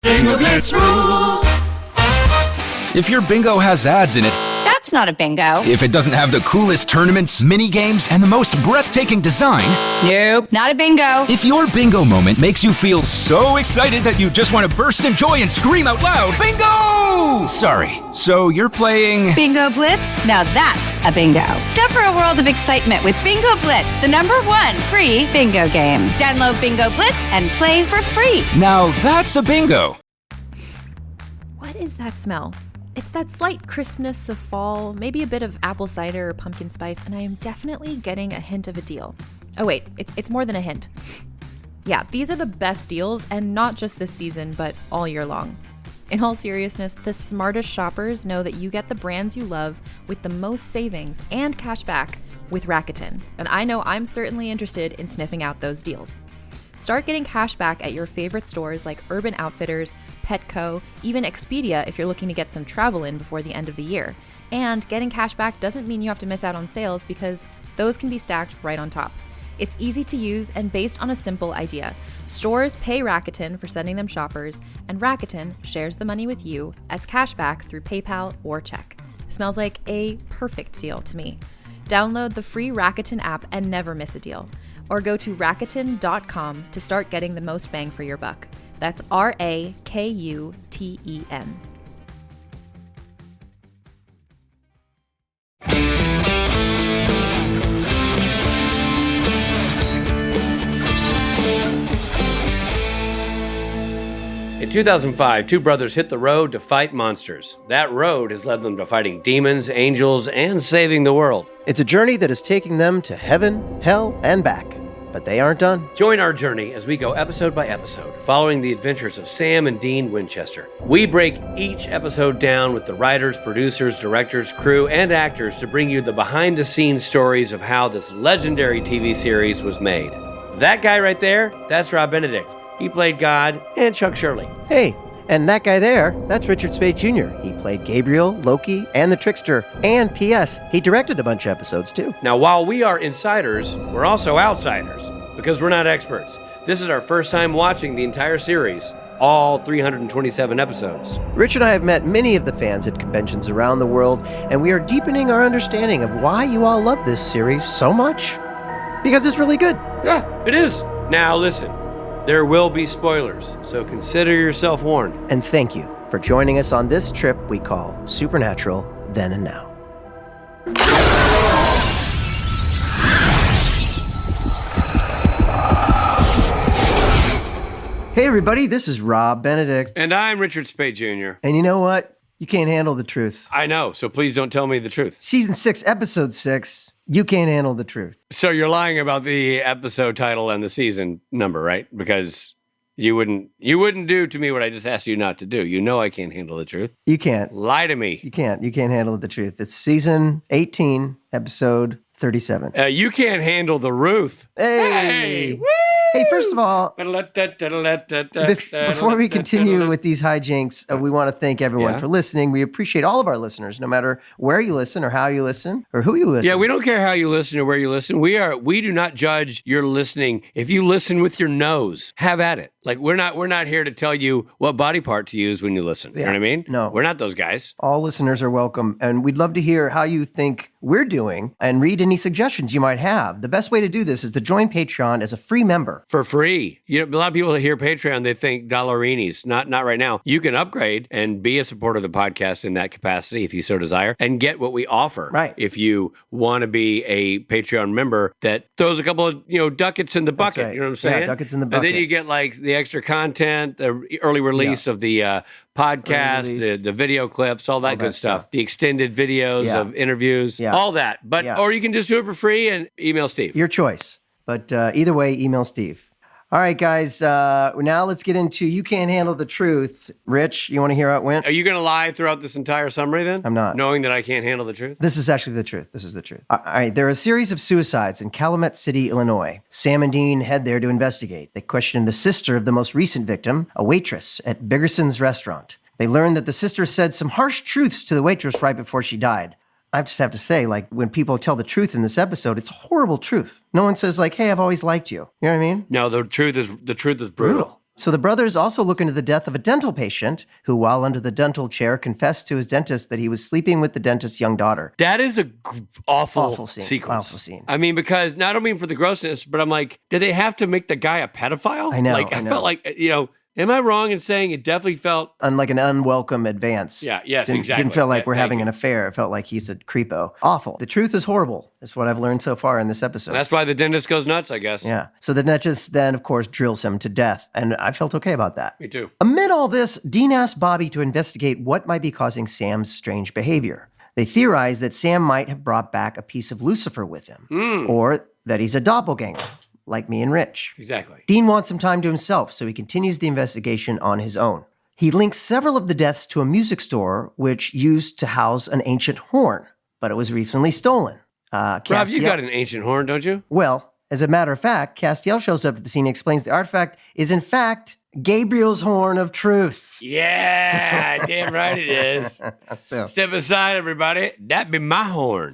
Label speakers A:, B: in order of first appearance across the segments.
A: Bingo Blitz rules.
B: If your bingo has ads in it,
C: That's not a bingo.
B: if it doesn't have the coolest tournaments, mini games, and the most breathtaking design,
C: Nope, not a bingo.
B: if your bingo moment makes you feel so excited that you just want to burst in joy and scream out loud, bingo! Sorry, so you're playing...
C: Bingo Blitz? Now that's a bingo. Go for a world of excitement with Bingo Blitz, the #1 free bingo game. Download Bingo Blitz and play for free.
B: Now that's a bingo.
D: What is that smell? It's that slight crispness of fall, maybe a bit of apple cider or pumpkin spice, and I am definitely getting a hint of a deal. Oh wait, it's more than a hint. Yeah, these are the best deals, and not just this season, but all year long. In all seriousness, the smartest shoppers know that you get the brands you love with the most savings and cash back with Rakuten, and I know I'm certainly interested in sniffing out those deals. Start getting cash back at your favorite stores like Urban Outfitters, Petco, even Expedia if you're looking to get some travel in before the end of the year. And getting cash back doesn't mean you have to miss out on sales because those can be stacked right on top. It's easy to use and based on a simple idea. Stores pay Rakuten for sending them shoppers, and Rakuten shares the money with you as cash back through PayPal or check. Smells like a perfect deal to me. Download the free Rakuten app and never miss a deal. Or go to Rakuten.com to start getting the most bang for your buck. That's Rakuten.
E: In 2005, two brothers hit the road to fight monsters. That road has led them to fighting demons, angels, and saving the world.
F: It's a journey that is taking them to heaven, hell, and back. But they aren't done.
E: Join our journey as we go episode by episode, following the adventures of Sam and Dean Winchester. We break each episode down with the writers, producers, directors, crew, and actors to bring you the behind-the-scenes stories of how this legendary TV series was made. That guy right there, that's Rob Benedict. He played God and Chuck Shirley.
F: Hey, and that guy there, that's Richard Spade Jr. He played Gabriel, Loki, and the Trickster. And P.S., he directed a bunch of episodes, too.
E: Now, while we are insiders, we're also outsiders, because we're not experts. This is our first time watching the entire series, all 327 episodes.
F: Rich and I have met many of the fans at conventions around the world, and we are deepening our understanding of why you all love this series so much. Because it's really good.
E: Yeah, it is. Now, listen. There will be spoilers, so consider yourself warned.
F: And thank you for joining us on this trip we call Supernatural Then and Now. Hey everybody, this is Rob Benedict.
E: And I'm Richard Spade Jr.
F: And you know what? You can't handle the truth.
E: I know, so please don't tell me the truth.
F: Season 6, Episode 6, you can't handle the truth.
E: So you're lying about the episode title and the season number, right? Because you wouldn't do to me what I just asked you not to do. You know I can't handle the truth.
F: You can't.
E: Lie to me.
F: You can't handle the truth. It's season 18, episode 37.
E: You can't handle the Ruth.
F: Hey!
E: Woo!
F: Hey, first of all, before we continue with these hijinks, we want to thank everyone for listening. We appreciate all of our listeners, no matter where you listen or how you listen or who you listen.
E: Yeah, we don't care how you listen or where you listen. We do not judge your listening. If you listen with your nose, have at it. Like we're not here to tell you what body part to use when you listen. You know what I mean?
F: No.
E: We're not those guys.
F: All listeners are welcome, and we'd love to hear how you think we're doing and read any suggestions you might have. The best way to do this is to join Patreon as a free member.
E: For free. You know, a lot of people that hear Patreon, they think dollarinis. Not right now. You can upgrade and be a supporter of the podcast in that capacity if you so desire and get what we offer.
F: Right.
E: If you want to be a Patreon member that throws a couple of, ducats in the bucket.
F: That's right.
E: You know what I'm saying?
F: Yeah, ducats in the bucket.
E: And then you get like the extra content, the early release of the podcast, the video clips, all that good stuff. The extended videos of interviews, all that. But or you can just do it for free and email Steve.
F: Your choice. But either way, email Steve. All right, guys. Now let's get into You Can't Handle the Truth. Rich, you want to hear how it went?
E: Are you going to lie throughout this entire summary then?
F: I'm not.
E: Knowing that I can't handle the truth?
F: This is actually the truth. This is the truth. All right. There are a series of suicides in Calumet City, Illinois. Sam and Dean head there to investigate. They question the sister of the most recent victim, a waitress at Biggerson's restaurant. They learn that the sister said some harsh truths to the waitress right before she died. I just have to say, like, when people tell the truth in this episode, it's horrible truth. No one says, like, hey, I've always liked you. You know what I mean?
E: No, the truth is brutal.
F: So the brothers also look into the death of a dental patient who, while under the dental chair, confessed to his dentist that he was sleeping with the dentist's young daughter.
E: That is a awful
F: scene.
E: sequence.
F: Awful scene.
E: I mean, because, I don't mean for the grossness, but I'm like, did they have to make the guy a pedophile?
F: I know.
E: Like, I felt like, am I wrong in saying it definitely felt...
F: Unlike an unwelcome advance.
E: Yeah, yes,
F: Didn't
E: exactly.
F: feel like we're
E: Thank
F: having
E: you.
F: an affair. It felt like he's a creepo. Awful. The truth is horrible. That's what I've learned so far in this episode.
E: That's why the dentist goes nuts, I guess.
F: Yeah. So the dentist then, of course, drills him to death. And I felt okay about that.
E: Me too.
F: Amid all this, Dean asked Bobby to investigate what might be causing Sam's strange behavior. They theorize that Sam might have brought back a piece of Lucifer with him. Or that he's a doppelganger, like me and Rich.
E: Exactly.
F: Dean wants some time to himself, so he continues the investigation on his own. He links several of the deaths to a music store, which used to house an ancient horn, but it was recently stolen.
E: Rob, you got an ancient horn, don't you?
F: Well, as a matter of fact, Castiel shows up at the scene and explains the artifact is, in fact, Gabriel's horn of truth.
E: Yeah, damn right it is.
F: So,
E: Step aside, everybody. That be my horn.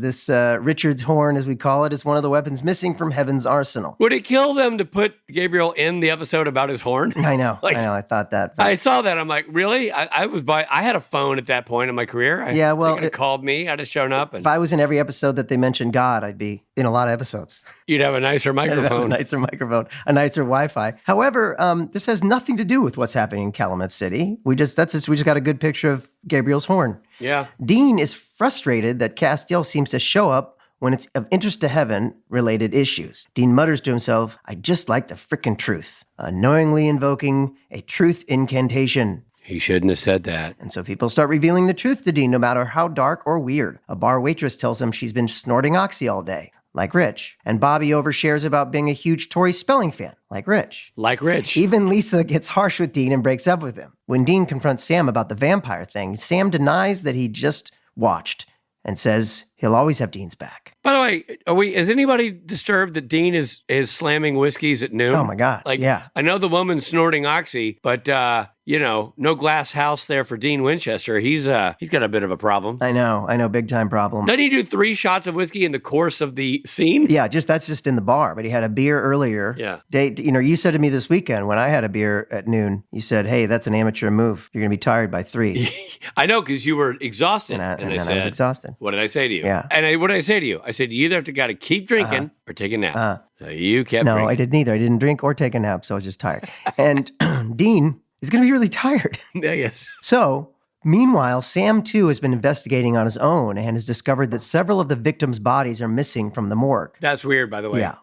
F: this Richard's horn, as we call it, is one of the weapons missing from Heaven's arsenal.
E: Would it kill them to put Gabriel in the episode about his horn?
F: I know.
E: Like,
F: I thought that. But
E: I saw that. I'm like, really? I had a phone at that point in my career.
F: Yeah, well,
E: They could have called me. I'd have shown up. And
F: if I was in every episode that they mentioned God, I'd be in a lot of episodes.
E: you'd have a nicer
F: I'd have
E: microphone.
F: a nicer microphone, a nicer Wi-Fi. However, this has nothing to do with what's happening in Calumet City. We just got a good picture of Gabriel's horn.
E: Yeah.
F: Dean is frustrated that Castiel seems to show up when it's of interest to Heaven related issues. Dean mutters to himself, I just like the frickin' truth, unknowingly invoking a truth incantation.
E: He shouldn't have said that.
F: And so people start revealing the truth to Dean, no matter how dark or weird. A bar waitress tells him she's been snorting Oxy all day, like Rich. And Bobby overshares about being a huge Tori Spelling fan, like Rich.
E: Like Rich.
F: Even Lisa gets harsh with Dean and breaks up with him. When Dean confronts Sam about the vampire thing, Sam denies that he just watched and says he'll always have Dean's back.
E: By the way, is anybody disturbed that Dean is slamming whiskeys at noon?
F: Oh my God.
E: Like,
F: yeah.
E: I know the woman's snorting Oxy, but no glass house there for Dean Winchester. He's got a bit of a problem.
F: I know, big time problem.
E: Doesn't he do 3 shots of whiskey in the course of the scene?
F: Yeah, that's just in the bar, but he had a beer earlier.
E: Yeah.
F: You said to me this weekend when I had a beer at noon, you said, hey, that's an amateur move. You're going to be tired by 3.
E: I know, because you were exhausted.
F: And
E: I
F: then
E: said,
F: I was exhausted.
E: What did I say to you?
F: Yeah.
E: And what did I say to you? I said, you either got to keep drinking or take a nap. So you kept
F: No,
E: drinking.
F: I didn't either. I didn't drink or take a nap, so I was just tired. And Dean is going to be really tired.
E: Yes.
F: So, meanwhile, Sam, too, has been investigating on his own and has discovered that several of the victims' bodies are missing from the morgue.
E: That's weird, by the way.
F: Yeah.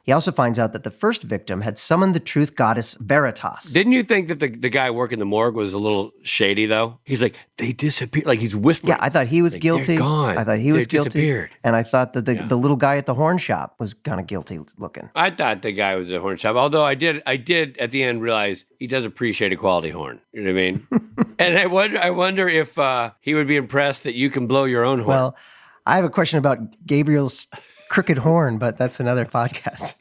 F: He also finds out that the first victim had summoned the truth goddess Veritas.
E: Didn't you think that the guy working the morgue was a little shady, though? He's like, they disappeared. Like, he's whispering.
F: Yeah, I thought he was
E: Like,
F: guilty.
E: they're gone.
F: I thought he was
E: They
F: guilty.
E: disappeared.
F: And I thought that the little guy at the horn shop was kind of guilty looking.
E: I thought the guy was a horn shop, although I did at the end realize he does appreciate a quality horn. You know what I mean? And I wonder if he would be impressed that you can blow your own horn.
F: Well, I have a question about Gabriel's crooked horn, but that's another podcast.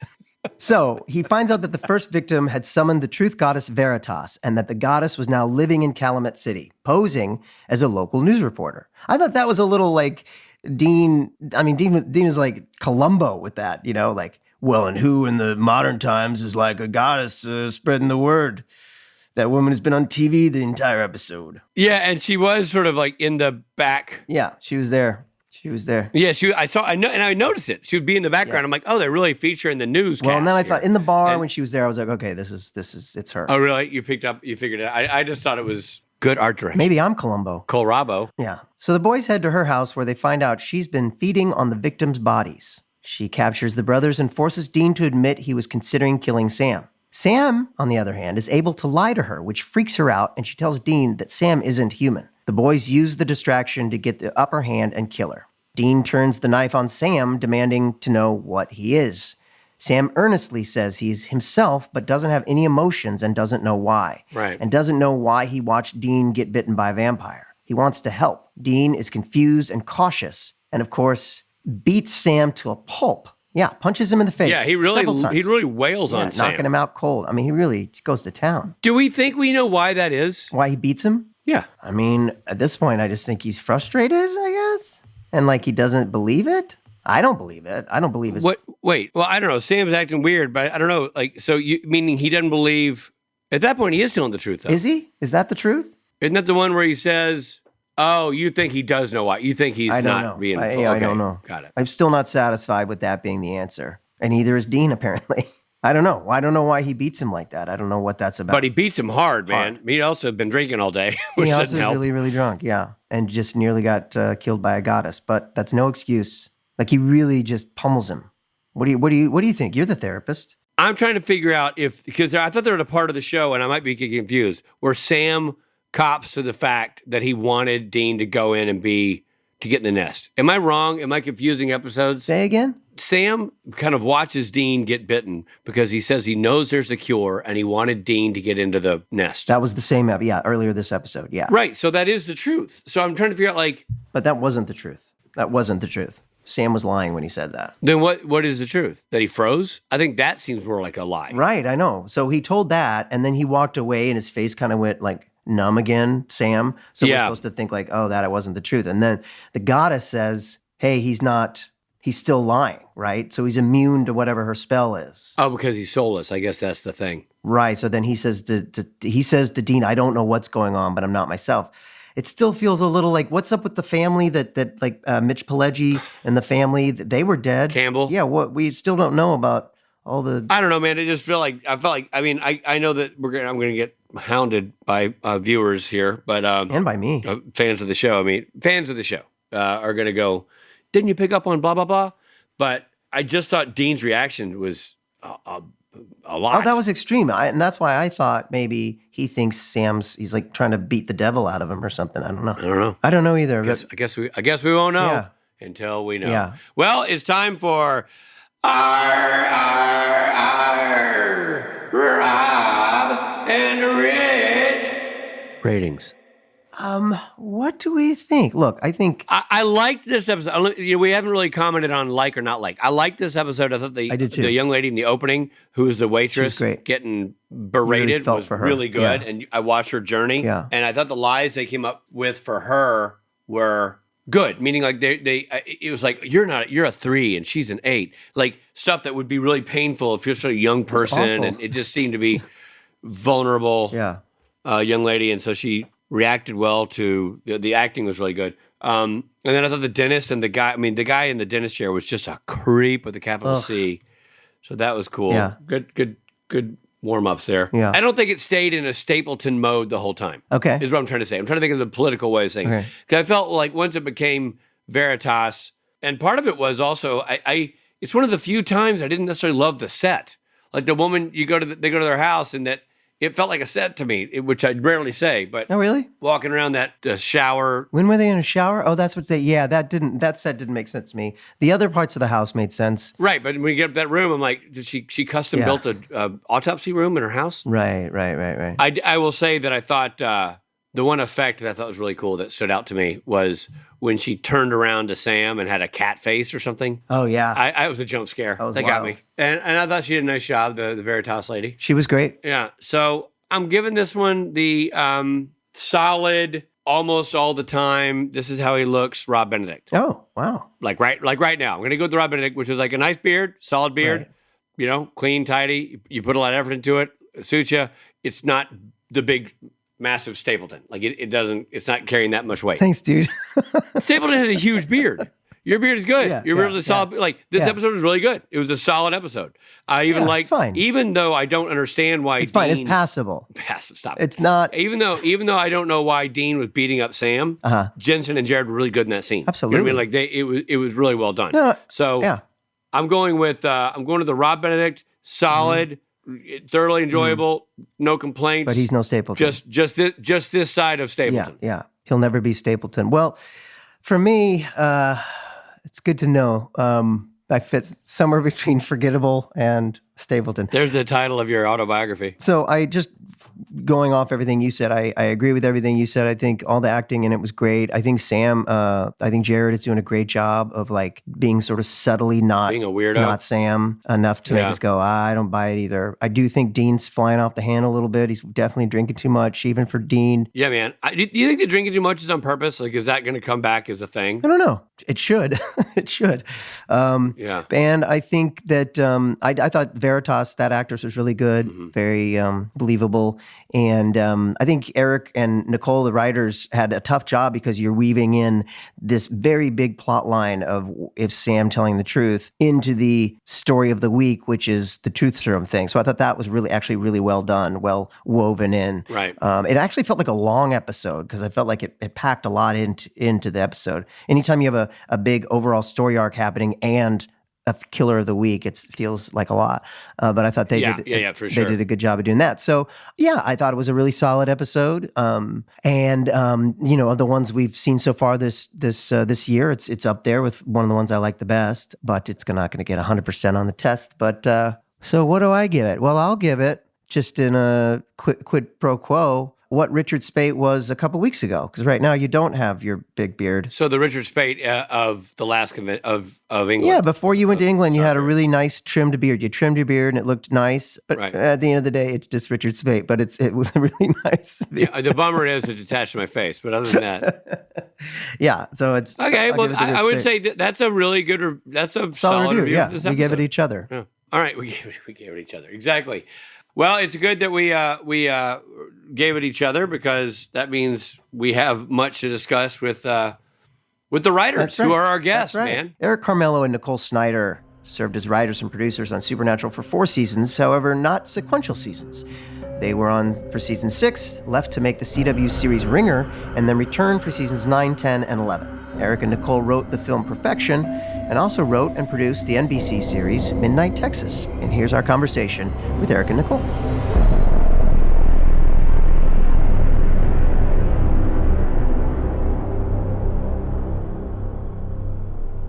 F: So he finds out that the first victim had summoned the truth goddess Veritas and that the goddess was now living in Calumet City, posing as a local news reporter. I thought that was a little like Dean is like Columbo with that, like, well, and who in the modern times is like a goddess spreading the word? That woman has been on TV the entire episode.
E: Yeah, and she was sort of like in the back.
F: Yeah, she was there.
E: Yeah, I noticed it. She would be in the background.
F: Yeah.
E: I'm like, oh, they're really featuring the newscast.
F: Well, and then I
E: here.
F: thought in the bar when she was there, I was like, okay, it's her.
E: Oh, really? You figured it out. I just thought it was good art direction.
F: Maybe I'm Columbo.
E: Kohlrabo.
F: Yeah. So the boys head to her house where they find out she's been feeding on the victims' bodies. She captures the brothers and forces Dean to admit he was considering killing Sam. Sam, on the other hand, is able to lie to her, which freaks her out, and she tells Dean that Sam isn't human. The boys use the distraction to get the upper hand and kill her. Dean turns the knife on Sam, demanding to know what he is. Sam earnestly says he's himself, but doesn't have any emotions and doesn't know why.
E: Right.
F: And doesn't know why he watched Dean get bitten by a vampire. He wants to help. Dean is confused and cautious, and of course, beats Sam to a pulp. Yeah, punches him in the face.
E: Yeah, he really wails on Sam.
F: Knocking him out cold. I mean, he really goes to town.
E: Do we think we know why that is?
F: Why he beats him?
E: Yeah.
F: I mean, at this point, I just think he's frustrated, I guess. And like he doesn't believe it. I don't believe it. I don't believe it's...
E: What? Wait. Well, I don't know. Sam's acting weird, but I don't know. Like, so you meaning he doesn't believe... At that point, he is telling the truth, though.
F: Is he? Is that the truth?
E: Isn't that the one where he says, oh, you think he does know why? You think he's not being...
F: I
E: okay.
F: don't know.
E: Got it.
F: I'm still not satisfied with that being the answer. And neither is Dean, apparently. I don't know. I don't know why he beats him like that. I don't know what that's about.
E: But he beats him hard, man. He also been drinking all day, which
F: he also
E: doesn't
F: is
E: help.
F: really, really drunk, yeah. And just nearly got killed by a goddess. But that's no excuse. Like, he really just pummels him. What do you think? You're the therapist.
E: I'm trying to figure out because I thought there was a part of the show, and I might be getting confused, where Sam cops to the fact that he wanted Dean to go in and to get in the nest. Am I wrong? Am I confusing episodes?
F: Say again?
E: Sam kind of watches Dean get bitten because he says he knows there's a cure, and he wanted Dean to get into the nest.
F: That was the same, earlier this episode, yeah.
E: Right, so that is the truth. So I'm trying to figure out,
F: But that wasn't the truth. That wasn't the truth. Sam was lying when he said that.
E: Then what is the truth? That he froze? I think that seems more like a lie.
F: Right, I know. So he told that, and then he walked away, and his face kind of went numb again, Sam. So we're supposed to think that it wasn't the truth. And then the goddess says, hey, he's still lying, right? So he's immune to whatever her spell is.
E: Oh, because he's soulless. I guess that's the thing.
F: Right. So then he says to Dean, I don't know what's going on, but I'm not myself. It still feels a little like, what's up with the family that Mitch Pileggi and the family, they were dead.
E: Campbell?
F: Yeah, we still don't know about all the...
E: I don't know, man. I mean, I know that I'm going to get hounded by viewers here, but...
F: and by me.
E: Fans of the show. I mean, fans of the show are going to go, didn't you pick up on blah, blah, blah? But I just thought Dean's reaction was a lot.
F: Oh, that was extreme. And that's why I thought maybe he thinks he's trying to beat the devil out of him or something. I don't know. I don't know either.
E: I guess we won't know until we know. Yeah. Well, it's time for Rob and Rich ratings.
F: What do we think? Look, I think
E: I liked this episode. We haven't really commented on like or not like. I liked this episode. I thought the young lady in the opening, who was the waitress, getting berated,
F: really
E: was really good. Yeah. And I watched her journey.
F: Yeah.
E: And I thought the lies they came up with for her were good. Meaning, it was like you're a 3 and she's an 8. Like stuff that would be really painful if you're a young person, and it just seemed to be vulnerable.
F: Yeah.
E: Young lady, and so she reacted well to the acting was really good. And then I thought the dentist and the guy in the dentist chair was just a creep with a capital C. So that was cool.
F: Yeah.
E: Good warm-ups there.
F: Yeah.
E: I don't think it stayed in a Stapleton mode the whole time.
F: Okay.
E: Is what I'm trying to say. I'm trying to think of the political way of saying it. Because I felt like once it became Veritas, and part of it was also, it's one of the few times I didn't necessarily love the set. Like the woman, they go to their house, and that it felt like a set to me, which I rarely say, but...
F: Oh, really?
E: Walking around that shower.
F: When were they in a shower? Oh, that's what that set didn't make sense to me. The other parts of the house made sense.
E: Right, but when you get up that room, I'm like, did she custom built a autopsy room in her house?
F: Right.
E: I will say that I thought the one effect that I thought was really cool that stood out to me was when she turned around to Sam and had a cat face or something.
F: Oh, yeah.
E: I was a jump scare. That got me. And I thought she did a nice job, the Veritas lady.
F: She was great.
E: Yeah. So I'm giving this one the solid, almost all the time, this is how he looks, Rob Benedict.
F: Oh, wow.
E: Like right now. I'm going to go with the Rob Benedict, which is like a nice beard, solid beard, clean, tidy. You put a lot of effort into it. It suits you. It's not the big... massive Stapleton. Like it's not carrying that much weight.
F: Thanks, dude.
E: Stapleton has a huge beard. Your beard is good. Your beard is a solid. Like this episode was really good. It was a solid episode. I even though I don't understand why
F: it's fine. It's passable.
E: Stop.
F: It's not.
E: Even though I don't know why Dean was beating up Sam. Jensen and Jared were really good in that scene.
F: Absolutely.
E: You know what I mean? It was really well done.
F: No,
E: so I'm going to the Rob Benedict, solid. Mm-hmm. Thoroughly enjoyable, no complaints.
F: But he's no Stapleton.
E: Just this side of Stapleton.
F: Yeah. He'll never be Stapleton. Well, for me, it's good to know. I fit somewhere between forgettable and Stapleton.
E: There's the title of your autobiography.
F: So I just going off everything you said, I agree with everything you said. I think all the acting in it was great. I think I think Jared is doing a great job of like being sort of subtly not
E: Being a weirdo.
F: not Sam enough to make us go, I don't buy it either. I do think Dean's flying off the handle a little bit. He's definitely drinking too much, even for Dean.
E: Yeah, man. Do you think the drinking too much is on purpose? Like, is that going to come back as a thing?
F: I don't know. It should. It should.
E: Yeah.
F: And I think that I thought Veritas, that actress, was really good, very believable. And I think Eric and Nicole, the writers, had a tough job because you're weaving in this very big plot line of if Sam telling the truth into the story of the week, which is the truth serum thing. So I thought that was really well done, well woven in.
E: Right.
F: It actually felt like a long episode because I felt like it packed a lot into the episode. Anytime you have a big overall story arc happening and a killer of the week, it feels like a lot. But I thought they did.
E: For sure.
F: They did a good job of doing that. So yeah, I thought it was a really solid episode. Of the ones we've seen so far this year, it's up there with one of the ones I like the best. But it's not going to get 100% on the test. But so what do I give it? Well, I'll give it, just in a quid pro quo, what Richard Speight was a couple weeks ago, because right now you don't have your big beard.
E: So the Richard Speight of the last of England.
F: Yeah, before you went to England, you had a really nice trimmed beard. You trimmed your beard and it looked nice. But at the end of the day, it's just Richard Speight. But it was a really nice beard.
E: Yeah, the bummer is it's attached to my face. But other than that,
F: yeah. So it's
E: okay. Well, I would say that's a really good. That's a solid review.
F: Yeah,
E: of this
F: we
E: episode.
F: give it each other.
E: Yeah. All right, we gave it each other. Exactly. Well, it's good that we gave it each other, because that means we have much to discuss with the writers who are our guests, man.
F: Eric Charmelo and Nicole Snyder served as writers and producers on Supernatural for 4 seasons, however, not sequential seasons. They were on for season 6, left to make the CW series Ringer, and then returned for seasons 9, 10, and 11. Eric and Nicole wrote the film Perfection, and also wrote and produced the NBC series Midnight Texas. And here's our conversation with Eric and Nicole.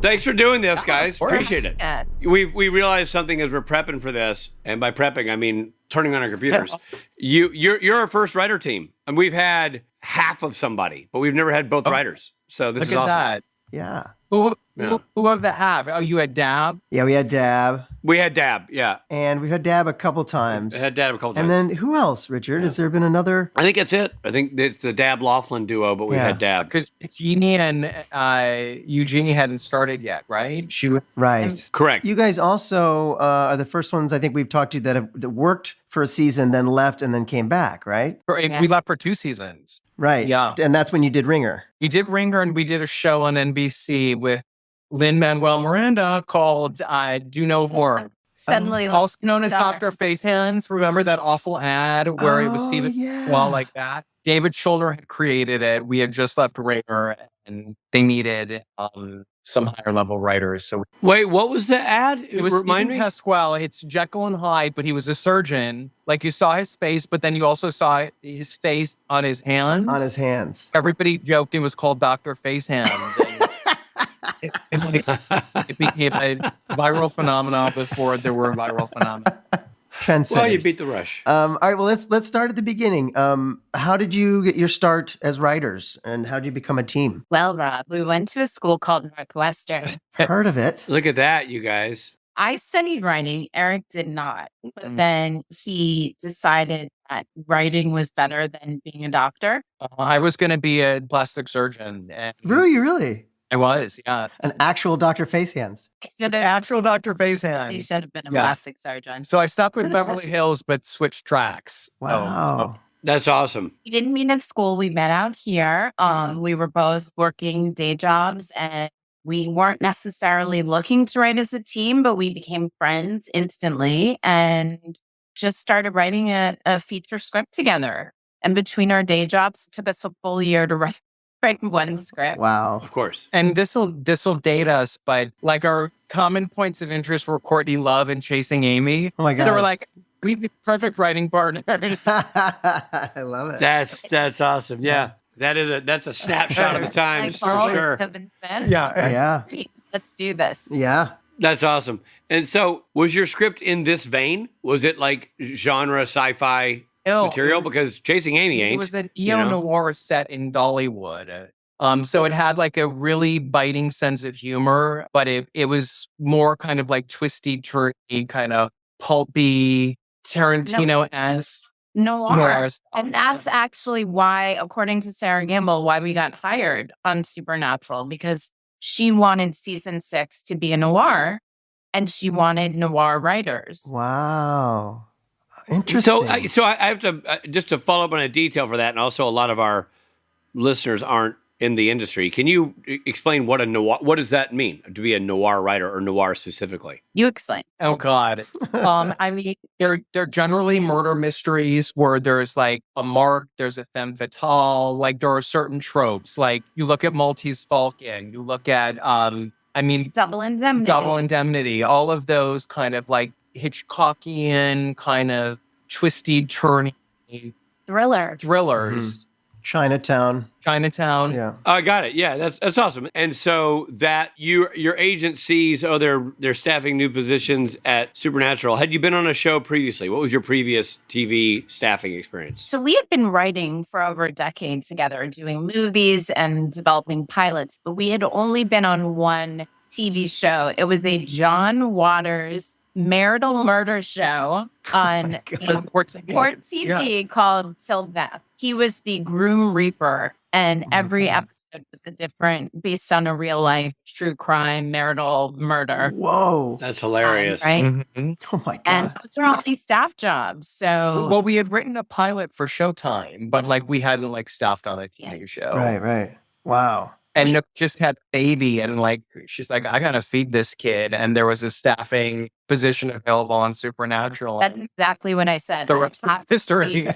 E: Thanks for doing this, guys. Appreciate it.
C: Yes.
E: We realized something as we're prepping for this, and by prepping I mean turning on our computers. You're our first writer team, and we've had half of somebody, but we've never had both writers. So this is awesome.
A: That.
F: Yeah.
A: Who of the half? Oh, you had Dab?
F: Yeah, we had Dab.
E: We had Dab, yeah.
F: And we've had Dab a couple times.
E: I had Dab a couple times.
F: And then who else, Richard? Has there been another?
E: I think that's it. I think it's the Dab Laughlin duo, but we had Dab.
A: Because Jeannie and Eugenie hadn't started yet, right? She was
F: right.
E: Correct.
F: You guys also are the first ones I think we've talked to that worked for a season, then left, and then came back, right?
A: We left for 2 seasons.
F: Right.
A: Yeah.
F: And that's when you did Ringer.
A: We did Ringer, and we did a show on NBC with Lin-Manuel Miranda called Do No Harm.
C: Suddenly,
A: Also known as Dr. Face Hands. Remember that awful ad where it was Stephen Well, like that? David Schulter had created it. We had just left Ringer, and they needed some higher level writers. So
E: wait, what was the ad?
A: it was Stephen Pasquale. It's Jekyll and Hyde, but he was a surgeon. Like, you saw his face, but then you also saw his face on his hands.
F: On his hands.
A: Everybody joked it was called Dr. Face Hands. It became a viral phenomenon before there were viral phenomena.
F: Trendsetters.
E: Well, you beat the rush.
F: All right, well, let's start at the beginning. How did you get your start as writers, and how did you become a team?
G: Well, Rob, we went to a school called Northwestern.
F: Heard of it.
E: Look at that, you guys.
G: I studied writing. Eric did not. But then he decided that writing was better than being a doctor.
A: I was going to be a plastic surgeon. And
F: Really?
A: I was, yeah.
F: An actual Dr. Face Hands.
A: Actual Dr. Face Hands.
G: He should have been a plastic surgeon.
A: So I stuck with Beverly Hills, but switched tracks.
F: Wow.
E: That's awesome.
G: We didn't meet at school. We met out here. We were both working day jobs, and we weren't necessarily looking to write as a team, but we became friends instantly and just started writing a feature script together. And between our day jobs, it took us a full year to write one script.
F: Wow.
E: Of course.
A: And this will date us, but like our common points of interest were Courtney Love and Chasing Amy.
F: Oh my God.
A: They were like, we the perfect writing partners.
F: I love it.
E: That's awesome. Yeah. That's a snapshot of the times for sure.
A: Yeah.
G: Great. Let's do this.
F: Yeah.
E: That's awesome. And so, was your script in this vein? Was it like genre sci-fi material? Because Chasing Amy ain't.
A: It was an
E: you know?
A: neo-noir set in Dollywood. So it had like a really biting sense of humor, but it was more kind of like twisty, turny, kind of pulpy, Tarantino-esque.
G: Noir. And that's actually why, according to Sarah Gamble, why we got hired on Supernatural, because she wanted season 6 to be a noir and she wanted noir writers.
F: Wow. Interesting.
E: So I have to, just to follow up on a detail for that, and also a lot of our listeners aren't in the industry. Can you explain what does that mean to be a noir writer, or noir specifically?
G: You explain.
A: Oh God. I mean, they're generally murder mysteries where there's like a mark, there's a femme fatale, like there are certain tropes. Like you look at Maltese Falcon, you look at
G: Double Indemnity.
A: Double Indemnity, all of those kind of like Hitchcockian, kind of twisty, turny thrillers.
F: Mm-hmm. Chinatown. Yeah.
E: I got it. Yeah, that's awesome. And so that your agent sees, they're staffing new positions at Supernatural. Had you been on a show previously? What was your previous TV staffing experience?
G: So we had been writing for over a decade together, doing movies and developing pilots, but we had only been on one TV show. It was a John Waters marital murder show on Port TV called Till Death. He was the Groom Reaper, and every episode was based on a real life true crime marital murder.
F: Whoa.
E: That's hilarious.
G: Right?
A: Mm-hmm.
F: Oh my God.
G: And those are all these staff jobs. So,
A: well, we had written a pilot for Showtime, but like we hadn't like staffed on a TV show.
F: Right. Wow.
A: And Nook just had a baby, and like she's like, I gotta feed this kid. And there was a staffing position available on Supernatural.
G: That's exactly what I said.
A: The rest of history.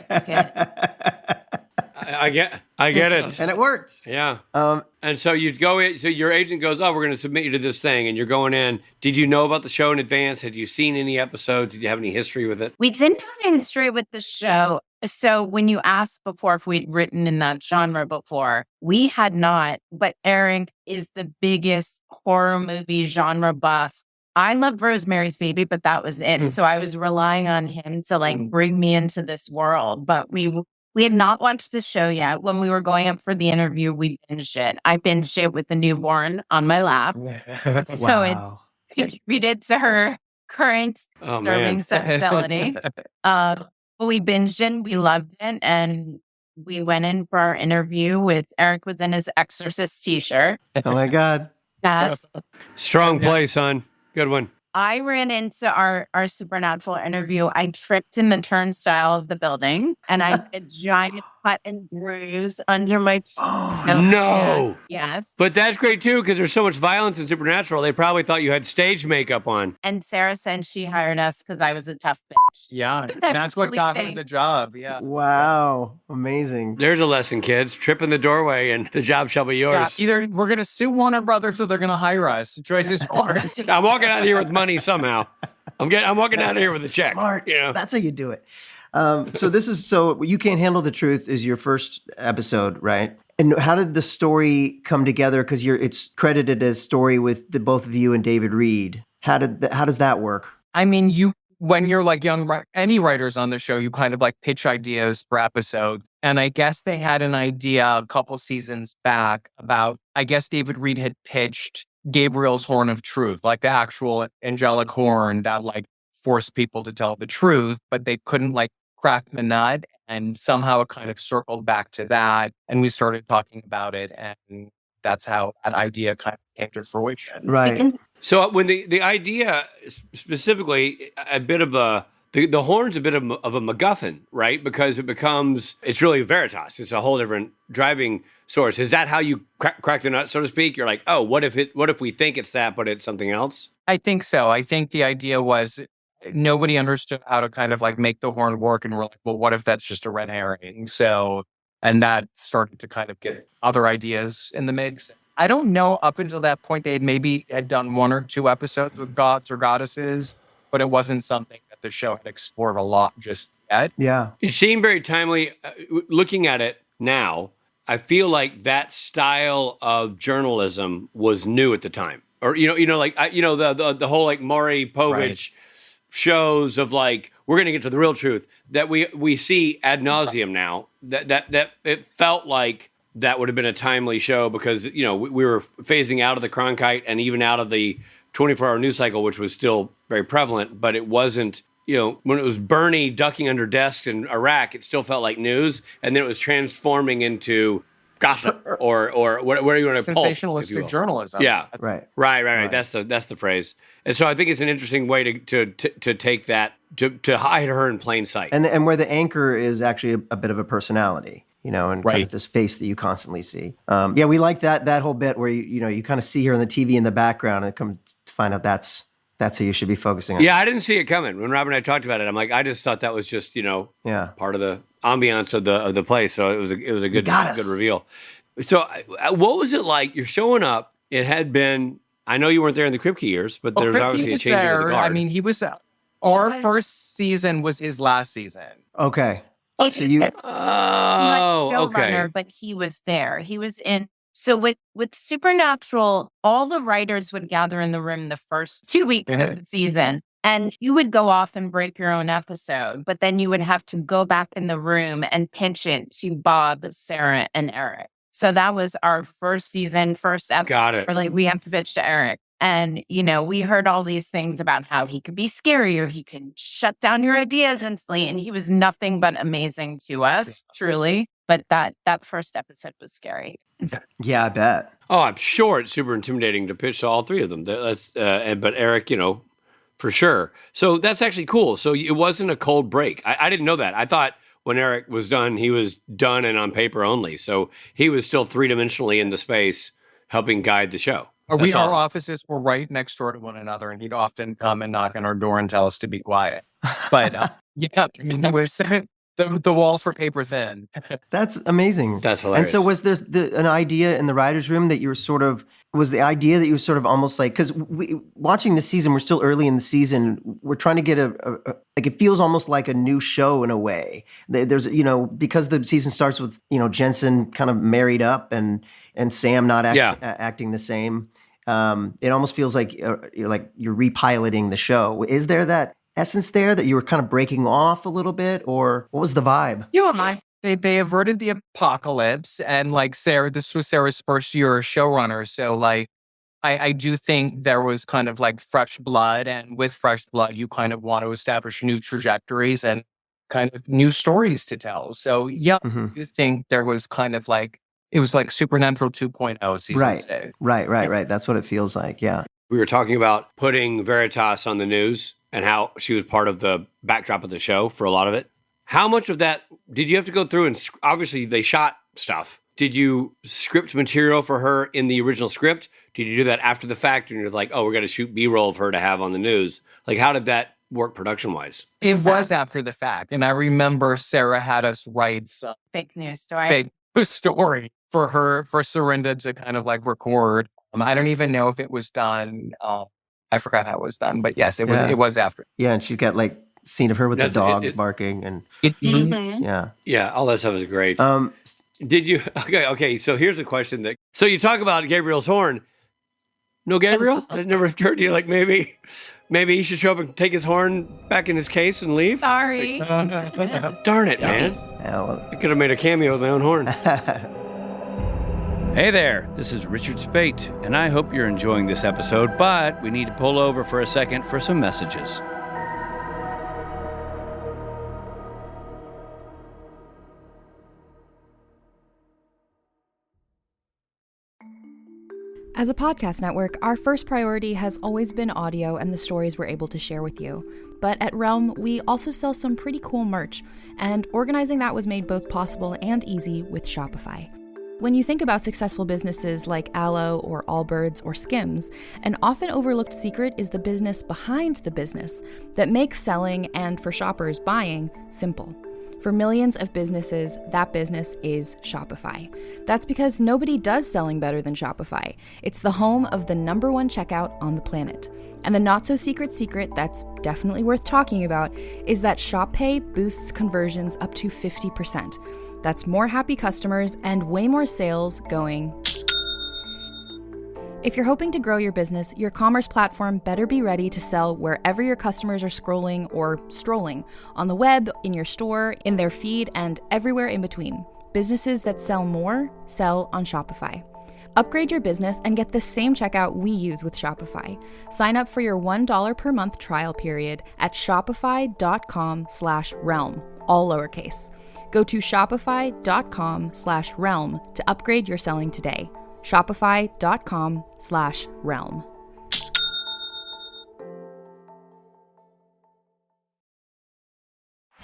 E: I get it.
F: And it worked.
E: Yeah. And so you'd go in, so your agent goes, we're going to submit you to this thing, and you're going in. Did you know about the show in advance? Had you seen any episodes? Did you have any history with it?
G: We didn't have any history with the show. So when you asked before if we'd written in that genre before, we had not, but Eric is the biggest horror movie genre buff. I loved Rosemary's Baby, but that was it. So I was relying on him to like bring me into this world, but we had not watched the show yet. When we were going up for the interview, we binged it. I binged it with the newborn on my lap. So we did to her current serving facility. But we binged it, we loved it, and we went in for our interview with Eric was in his Exorcist t-shirt.
F: Oh my God.
G: Yes.
E: Strong play, son. Good one.
G: I ran into our Supernatural interview. I tripped in the turnstile of the building, and I had a giant cut and bruise under my teeth.
E: No.
G: Yes.
E: But that's great, too, because there's so much violence in Supernatural. They probably thought you had stage makeup on.
G: And Sarah said she hired us because I was a tough bitch.
A: Yeah, that's what got me the job. Yeah.
F: Wow. Amazing.
E: There's a lesson, kids. Trip in the doorway, and the job shall be yours.
A: Yeah, either we're going to sue Warner Brothers or they're going to hire us. The choice is ours.
E: I'm walking out of here with money somehow. I'm walking out of here with a check.
F: Smart.
E: You know?
F: That's how you do it. So You Can't Handle the Truth is your first episode, right? And how did the story come together? Because it's credited as story with the both of you and David Reed. How does that work?
A: I mean, when you're like any writers on the show, you kind of like pitch ideas for episodes. And I guess they had an idea a couple seasons back about, I guess David Reed had pitched Gabriel's horn of truth, like the actual angelic horn that like forced people to tell the truth, but they couldn't like crack the nut. And somehow it kind of circled back to that. And we started talking about it. And that's how that idea kind of came to fruition.
F: Right.
E: So when the idea specifically, a bit of the horn's a bit of a MacGuffin, right? Because it's really Veritas. It's a whole different driving source. Is that how you crack the nut, so to speak? You're like, what if we think it's that, but it's something else?
A: I think so. I think the idea was nobody understood how to kind of like make the horn work. And we're like, well, what if that's just a red herring? So, and that started to kind of get other ideas in the mix. I don't know, up until that point, they had done 1 or 2 episodes with gods or goddesses, but it wasn't something that the show had explored a lot just yet.
F: Yeah.
E: It seemed very timely. Looking at it now, I feel like that style of journalism was new at the time. Or like the whole like Maury Povich shows of like, we're going to get to the real truth that we see ad nauseum now. That it felt like that would have been a timely show because we were phasing out of the Cronkite and even out of the 24-hour news cycle, which was still very prevalent, but it wasn't. When it was Bernie ducking under desks in Iraq, it still felt like news, and then it was transforming into gossip or where you want to
A: sensationalistic journalism.
E: Yeah,
F: right.
E: That's the phrase. And so I think it's an interesting way to take that to hide her in plain sight.
F: And where the anchor is actually a bit of a personality, and kind of this face that you constantly see. We like that whole bit where you kind of see her on the TV in the background and come to find out that's who you should be focusing on.
E: Yeah, I didn't see it coming. When Rob and I talked about it, I'm like, I just thought that was just, part of the ambiance of the place. So it was a good reveal. So what was it like? You're showing up. It had been, I know you weren't there in the Kripke years, but there was obviously a change of the guard.
A: I mean, he was, our first season was his last season.
F: Okay. So you...
G: showrunner, but he was there. He was in. So with Supernatural, all the writers would gather in the room the first 2 weeks of the season, and you would go off and break your own episode, but then you would have to go back in the room and pitch it to Bob, Sarah, and Eric. So that was our first season, first episode.
E: Got it.
G: We're like, we have to pitch to Eric. And, we heard all these things about how he could be scary or he could shut down your ideas instantly. And he was nothing but amazing to us, truly. But that first episode was scary.
F: Yeah, I bet.
E: Oh, I'm sure it's super intimidating to pitch to all three of them. But Eric, for sure. So that's actually cool. So it wasn't a cold break. I didn't know that. I thought when Eric was done, he was done and on paper only. So he was still three-dimensionally in the space helping guide the show.
A: Our offices were right next door to one another, and he'd often come and knock on our door and tell us to be quiet. But it was the walls were paper thin.
F: That's amazing.
E: That's hilarious.
F: And so was there an idea in the writer's room that you were sort of, was the idea that you were sort of almost like, because watching the season, we're still early in the season, we're trying to get like it feels almost like a new show in a way. There's, because the season starts with, Jensen kind of married up and Sam not acting the same. It almost feels like you're repiloting the show. Is there that essence there that you were kind of breaking off a little bit, or what was the vibe?
A: They averted the apocalypse, and like this was Sarah's first year as showrunner. So like, I do think there was kind of like fresh blood, and with fresh blood, you kind of want to establish new trajectories and kind of new stories to tell. So I do think there was kind of like, it was like Supernatural 2.0 season 6.
F: Right. That's what it feels like. Yeah.
E: We were talking about putting Veritas on the news and how she was part of the backdrop of the show for a lot of it. How much of that did you have to go through? And obviously they shot stuff. Did you script material for her in the original script? Did you do that after the fact? And you're like, oh, we're going to shoot B-roll of her to have on the news. Like, how did that work production-wise?
A: It was after the fact. And I remember Sarah had us write some
G: fake news story
A: for Serinda to kind of like record. I don't even know if it was done. I forgot how it was done, but yes, it was after.
F: Yeah, and she's got like scene of her with the dog barking and
E: yeah, all that stuff is great. Did you? Okay. So here's a question so you talk about Gabriel's horn. No, Gabriel? It never occurred to you like maybe he should show up and take his horn back in his case and leave?
G: Sorry.
E: Darn it, man. I could have made a cameo with my own horn. Hey there, this is Richard Spate, and I hope you're enjoying this episode, but we need to pull over for a second for some messages.
D: As a podcast network, our first priority has always been audio and the stories we're able to share with you. But at Realm, we also sell some pretty cool merch, and organizing that was made both possible and easy with Shopify. When you think about successful businesses like Aloe or Allbirds or Skims, an often overlooked secret is the business behind the business that makes selling and, for shoppers, buying simple. For millions of businesses, that business is Shopify. That's because nobody does selling better than Shopify. It's the home of the #1 checkout on the planet. And the not-so-secret secret that's definitely worth talking about is that Shop Pay boosts conversions up to 50%. That's more happy customers and way more sales going. If you're hoping to grow your business, your commerce platform better be ready to sell wherever your customers are scrolling or strolling, on the web, in your store, in their feed, and everywhere in between. Businesses that sell more sell on Shopify. Upgrade your business and get the same checkout we use with Shopify. Sign up for your $1 per month trial period at shopify.com/realm, all lowercase. Go to shopify.com/realm to upgrade your selling today. Shopify.com/realm.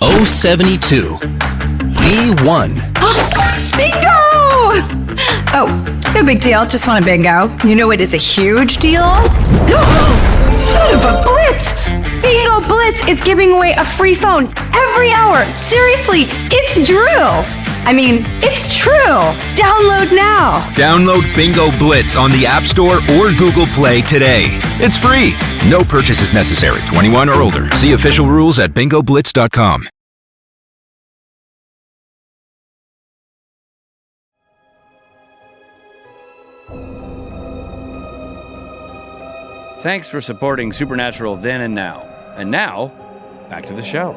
H: O72. V1.
I: Bingo! Oh, no big deal. Just want a bingo. You know it is a huge deal? Son of a blitz! Bingo Blitz is giving away a free phone every hour. Seriously, it's Drew. I mean, it's true. Download now.
B: Download Bingo Blitz on the App Store or Google Play today. It's free. No purchase is necessary. 21 or older. See official rules at bingoblitz.com.
J: Thanks for supporting Supernatural then and now. And now, back to the show.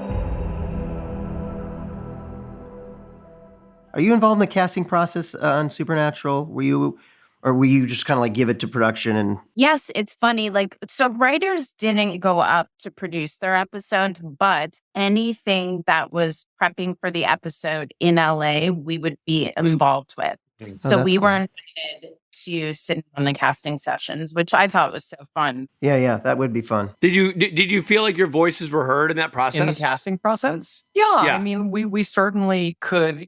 F: Are you involved in the casting process on Supernatural? Were you just kind of like give it to production and?
G: Yes, it's funny. So writers didn't go up to produce their episode, but anything that was prepping for the episode in LA, we would be involved with. So we were invited to sit on the casting sessions, which I thought was so fun.
F: Yeah, that would be fun.
E: Did you feel like your voices were heard in that process?
A: In the casting process? Yeah. I mean, we certainly could,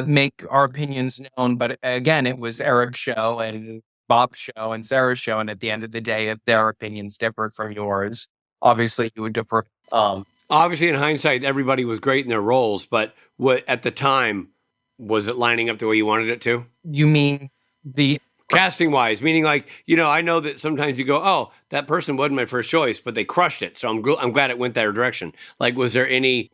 A: make our opinions known. But again, it was Eric's show and Bob's show and Sarah's show. And at the end of the day, if their opinions differed from yours, obviously you would differ.
E: Obviously, in hindsight, everybody was great in their roles. But what at the time, was it lining up the way you wanted it to?
A: You mean the
E: casting wise, meaning I know that sometimes you go, oh, that person wasn't my first choice, but they crushed it. So I'm glad it went that direction. Like, was there any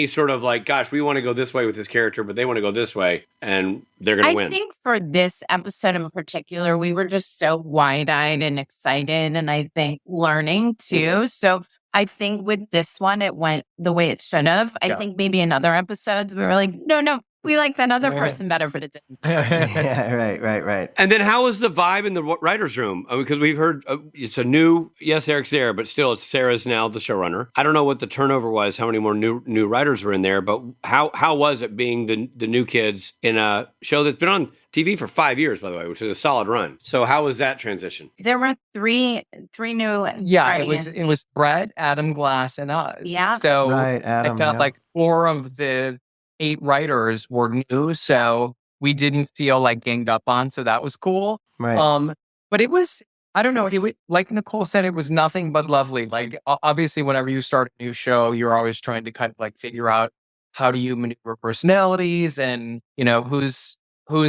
E: sort of like, gosh, we want to go this way with this character, but they want to go this way and they're going to win?
G: I think for this episode in particular, we were just so wide-eyed and excited, and I think learning too. So I think with this one, it went the way it should have. I think maybe in other episodes, we were like, no, we like that other person better, but it didn't.
F: Yeah, right.
E: And then how was the vibe in the writer's room? Because we've heard it's a new, yes, Eric's there, but still Sarah's now the showrunner. I don't know what the turnover was, how many more new writers were in there, but how was it being the new kids in a show that's been on TV for 5 years, by the way, which is a solid run. So how was that transition?
G: There were three new.
A: Yeah, it was Brett, Adam Glass, and us.
G: Yeah.
A: So
F: right, Adam,
A: I felt like 4 of the 8 writers were new, so we didn't feel like ganged up on. So that was cool.
F: Right.
A: But it was, I don't know, like Nicole said, it was nothing but lovely. Like obviously, whenever you start a new show, you're always trying to kind of like figure out how do you maneuver personalities and who's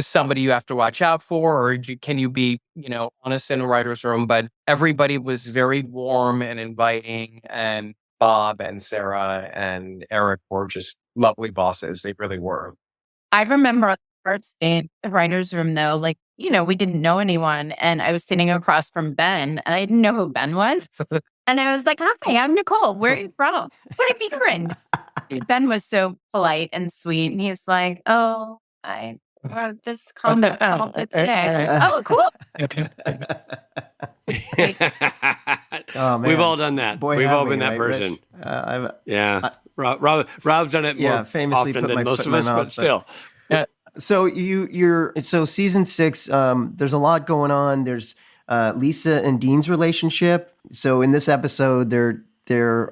A: somebody you have to watch out for, or can you be honest in a writer's room? But everybody was very warm and inviting, and Bob and Sarah and Eric were just lovely bosses. They really were.
G: I remember on the first day in the writer's room, though, we didn't know anyone. And I was sitting across from Ben, and I didn't know who Ben was. And I was like, hi, I'm Nicole. Where are you from? What are you doing? Ben was so polite and sweet. And he's like, oh, I wrote this comic today. Oh, cool.
F: Oh, man.
E: We've all done that.
F: Boy,
E: we've
F: have
E: all
F: we,
E: been that
F: right,
E: person. Yeah. Rob's done it more
F: famously
E: often
F: put
E: than
F: my
E: most
F: foot
E: of
F: in
E: us,
F: my mouth,
E: but still.
F: So season 6, there's a lot going on. There's Lisa and Dean's relationship. So in this episode, they're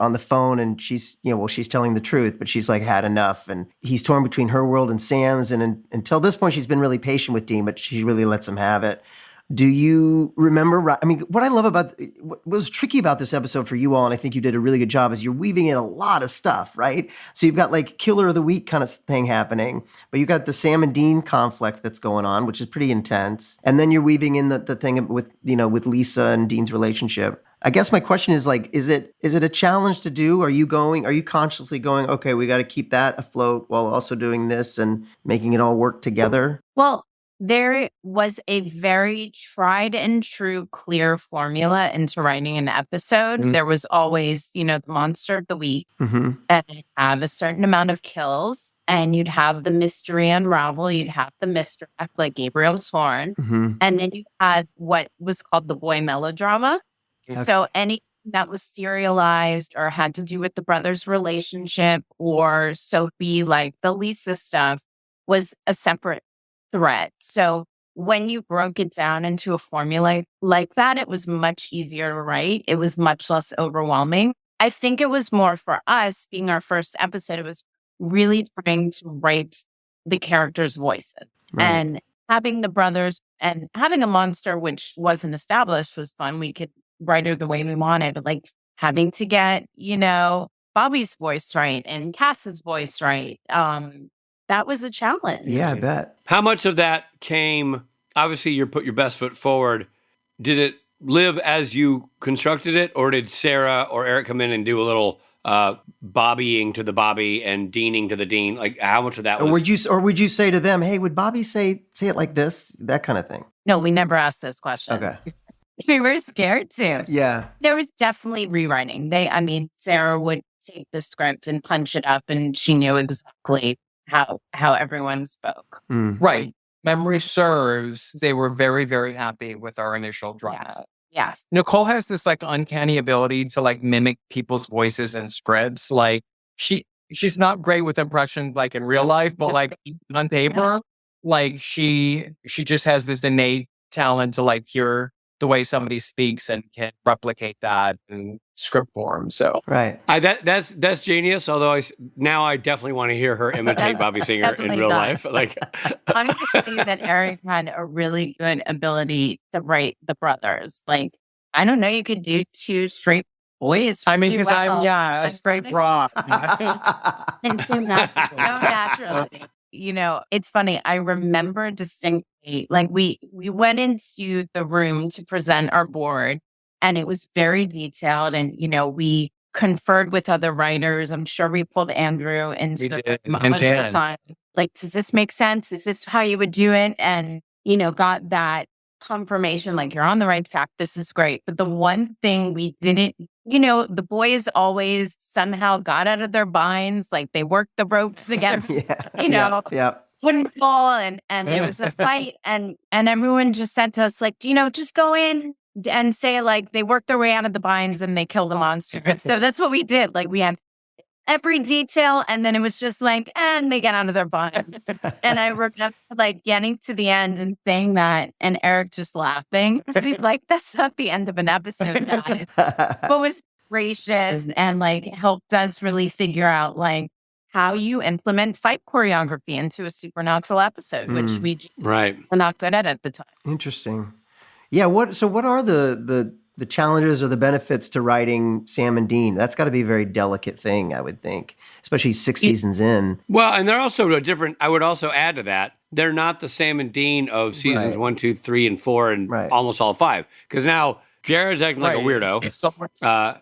F: on the phone, and she's telling the truth, but she's like had enough, and he's torn between her world and Sam's. And until this point, she's been really patient with Dean, but she really lets him have it. Do you remember? I mean, what I love about what was tricky about this episode for you all, and I think you did a really good job, is you're weaving in a lot of stuff, right? So you've got like Killer of the Week kind of thing happening, but you got the Sam and Dean conflict that's going on, which is pretty intense, and then you're weaving in the thing with Lisa and Dean's relationship. I guess my question is like, is it a challenge to do? Are you consciously going, okay, we got to keep that afloat while also doing this and making it all work together?
G: Well, There was a very tried and true, clear formula into writing an episode. There was always, the monster of the week, and it'd have a certain amount of kills, and you'd have the mystery unravel, you'd have the misdirect, like Gabriel's horn, and then you had what was called the boy melodrama. Okay. So anything that was serialized or had to do with the brothers' relationship, or Sophie, like the Lisa stuff, was a separate thread. So when you broke it down into a formula like that, it was much easier to write. It was much less overwhelming. I think it was more for us, being our first episode, it was really trying to write the characters' voices. Right. And having the brothers and having a monster, which wasn't established, was fun. We could write it the way we wanted, but like having to get, Bobby's voice right and Cass's voice right. That was a challenge.
F: Yeah, I bet.
E: How much of that came, obviously you put your best foot forward. Did it live as you constructed it, or did Sarah or Eric come in and do a little Bobbying to the Bobby and Deaning to the Dean? Like how much of that was?
F: Or would you say to them, hey, would Bobby say it like this? That kind of thing.
G: No, we never asked those questions.
F: Okay.
G: We were scared to.
F: Yeah.
G: There was definitely rewriting. Sarah would take the script and punch it up, and she knew exactly how everyone spoke.
A: Right. Memory serves, they were very, very happy with our initial draft.
G: Yes.
A: Nicole has this like uncanny ability to like mimic people's voices and scripts. Like she's not great with impression like in real life, but like on paper, like she just has this innate talent to like hear the way somebody speaks and can replicate that in script form. So
F: right,
E: that's genius. Although I definitely want to hear her imitate Bobby Singer in real life. Like
G: I'm going to say that Eric had a really good ability to write the brothers. Like I don't know, you could do two straight boys.
A: I mean, because I'm a straight bra.
G: And so naturally. It's funny. I remember distinctly, like we went into the room to present our board, and it was very detailed. And, we conferred with other writers. I'm sure we pulled Andrew into the room. Like, does this make sense? Is this how you would do it? And, got that confirmation, like you're on the right track. This is great. But the one thing we didn't, the boys always somehow got out of their binds, like they worked the ropes against, wouldn't fall, and it was a fight, and everyone just said to us, like, just go in and say like they worked their way out of the binds and they killed the monster. So that's what we did. Like we had every detail, and then it was just like, and they get out of their binds. And I remember like getting to the end and saying that, and Eric just laughing. He's like, that's not the end of an episode, guys. But was gracious and like helped us really figure out like how you implement fight choreography into a supernatural episode, which we were not good at the time.
F: Interesting. Yeah. What are the challenges or the benefits to writing Sam and Dean? That's got to be a very delicate thing, I would think, especially 6 seasons in.
E: Well, and they're also I would also add to that, they're not the Sam and Dean of seasons 1, 2, 3, and 4, and almost all 5. Because now Jared's acting like a weirdo.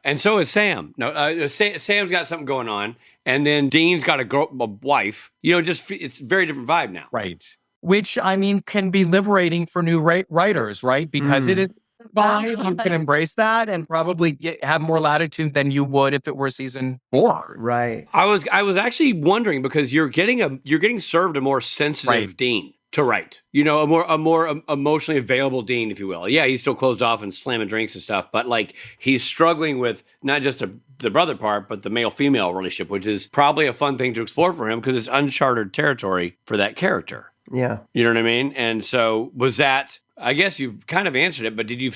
E: And so is Sam. No, Sam's got something going on. And then Dean's got a wife. It's a very different vibe now.
A: Right. Which, I mean, can be liberating for new writers, right? Because it is vibe, you can embrace that and probably have more latitude than you would if it were season 4.
F: Right.
E: I was actually wondering, because you're getting served a more sensitive Dean to write. A more emotionally available Dean, if you will. Yeah, he's still closed off and slamming drinks and stuff, but like he's struggling with not just the brother part, but the male-female relationship, which is probably a fun thing to explore for him because it's uncharted territory for that character.
F: Yeah.
E: You know what I mean? And so was that, I guess you kind of answered it, but did you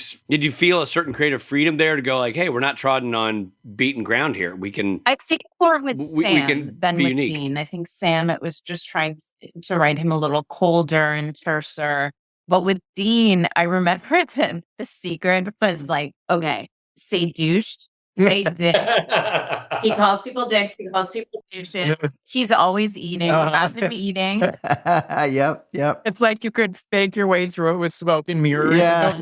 E: feel a certain creative freedom there to go like, hey, we're not trodden on beaten ground here. We can.
G: I think more with Sam than with Dean. I think Sam, it was just trying to write him a little colder and terser. But with Dean, I remember the secret was like, okay, say douche. Say dick. He calls people dicks. He calls people douches. He's always eating. He has to be eating.
F: Yep.
A: It's like you could fake your way through it with smoke and mirrors.
F: Yeah.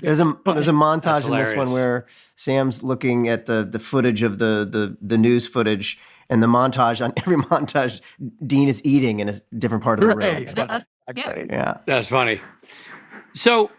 F: There's a montage in this one where Sam's looking at the footage of the news footage, and the montage, on every montage, Dean is eating in a different part of the room.
A: actually.
F: Yeah.
E: That's funny. So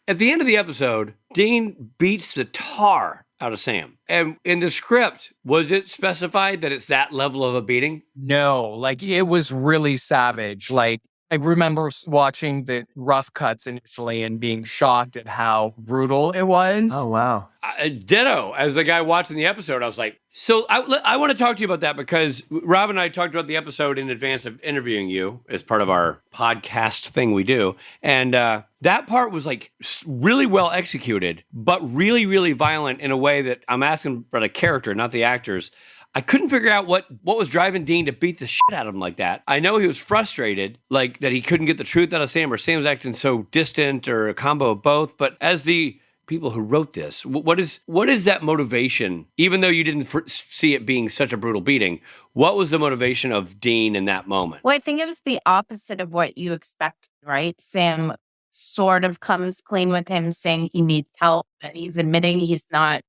E: at the end of the episode, Dean beats the tar out of Sam. And in the script, was it specified that it's that level of a beating?
A: No, like it was really savage. Like I remember watching the rough cuts initially and being shocked at how brutal it was.
F: Oh, wow.
E: Ditto. As the guy watching the episode, I was like, so I want to talk to you about that because Rob and I talked about the episode in advance of interviewing you as part of our podcast thing we do. And that part was like really well executed, but really, really violent in a way that I'm asking for the character, not the actors. I couldn't figure out what was driving Dean to beat the shit out of him like that. I know he was frustrated, like that he couldn't get the truth out of Sam or Sam's acting so distant or a combo of both. But as the people who wrote this, what is that motivation? Even though you didn't see it being such a brutal beating, what was the motivation of Dean in that moment?
G: Well, I think it was the opposite of what you expected, right? Sam sort of comes clean with him saying he needs help and he's admitting he's not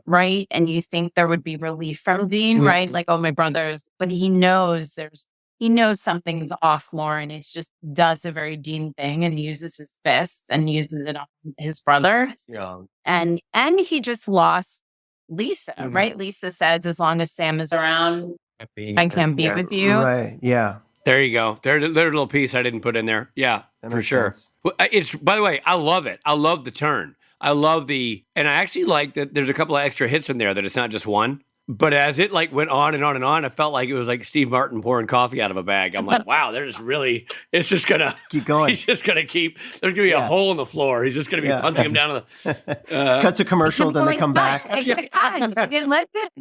G: right. And you think there would be relief from Dean, right? Like, oh, my brother's, but he knows something's off more and it's just does a very Dean thing and uses his fists and uses it on his brother.
A: Yeah.
G: And he just lost Lisa, right? Lisa says, as long as Sam is around, I can't be with you.
F: Right. Yeah.
E: There you go. There's a little piece I didn't put in there. Yeah, for sure.
F: Sense.
E: Well, it's, by the way, I love it. I love the turn. I love and I actually like that there's a couple of extra hits in there that it's not just one. But as it like went on and on and on, I felt like it was like Steve Martin pouring coffee out of a bag. I'm like, wow, it's just going to
F: keep going.
E: He's just going to there's going to be a hole in the floor. He's just going to be punching him down.
F: Cut to commercial, then they come back.